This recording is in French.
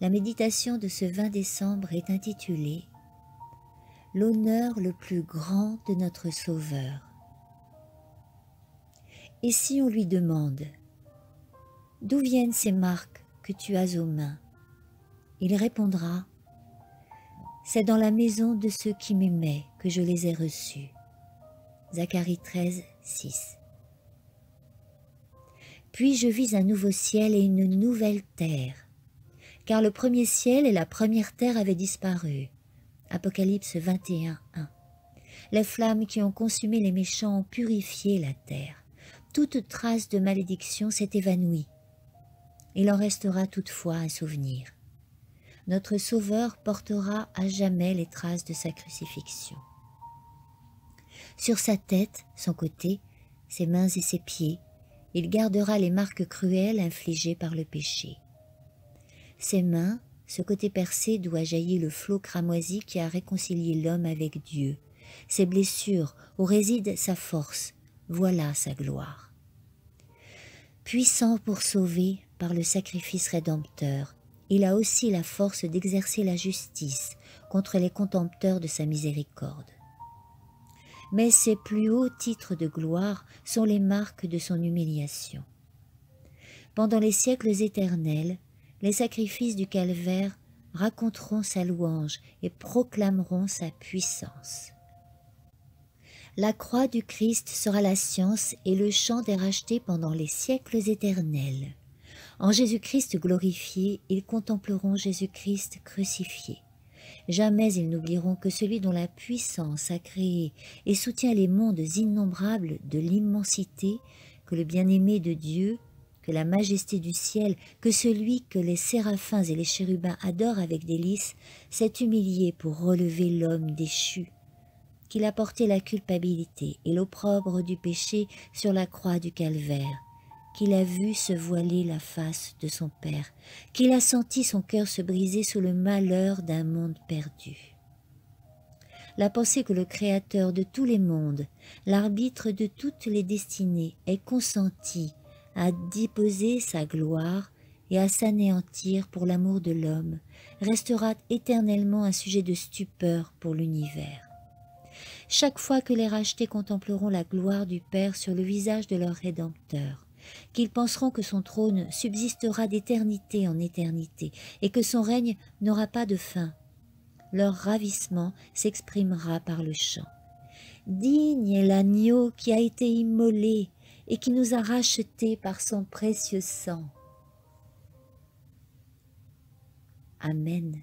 La méditation de ce 20 décembre est intitulée « L'honneur le plus grand de notre Sauveur ». Et si on lui demande « D'où viennent ces marques que tu as aux mains ?» Il répondra « C'est dans la maison de ceux qui m'aimaient que je les ai reçus ». Zacharie 13, 6. Puis je vis un nouveau ciel et une nouvelle terre, car le premier ciel et la première terre avaient disparu. Apocalypse 21, 1. Les flammes qui ont consumé les méchants ont purifié la terre. Toute trace de malédiction s'est évanouie. Il en restera toutefois un souvenir. Notre Sauveur portera à jamais les traces de sa crucifixion. Sur sa tête, son côté, ses mains et ses pieds, il gardera les marques cruelles infligées par le péché. Ses mains, ce côté percé d'où a jailli le flot cramoisi qui a réconcilié l'homme avec Dieu. Ses blessures, où réside sa force, voilà sa gloire. Puissant pour sauver par le sacrifice rédempteur, il a aussi la force d'exercer la justice contre les contempteurs de sa miséricorde. Mais ses plus hauts titres de gloire sont les marques de son humiliation. Pendant les siècles éternels, les sacrifices du calvaire raconteront sa louange et proclameront sa puissance. La croix du Christ sera la science et le chant des rachetés pendant les siècles éternels. En Jésus-Christ glorifié, ils contempleront Jésus-Christ crucifié. Jamais ils n'oublieront que celui dont la puissance a créé et soutient les mondes innombrables de l'immensité, que le bien-aimé de Dieu, que la majesté du ciel, que celui que les séraphins et les chérubins adorent avec délice, s'est humilié pour relever l'homme déchu, qu'il a porté la culpabilité et l'opprobre du péché sur la croix du calvaire, qu'il a vu se voiler la face de son Père, qu'il a senti son cœur se briser sous le malheur d'un monde perdu. La pensée que le Créateur de tous les mondes, l'arbitre de toutes les destinées, est consenti à déposer sa gloire et à s'anéantir pour l'amour de l'homme, restera éternellement un sujet de stupeur pour l'univers. Chaque fois que les rachetés contempleront la gloire du Père sur le visage de leur Rédempteur, qu'ils penseront que son trône subsistera d'éternité en éternité et que son règne n'aura pas de fin, leur ravissement s'exprimera par le chant. Digne est l'agneau qui a été immolé et qui nous a rachetés par son précieux sang. Amen.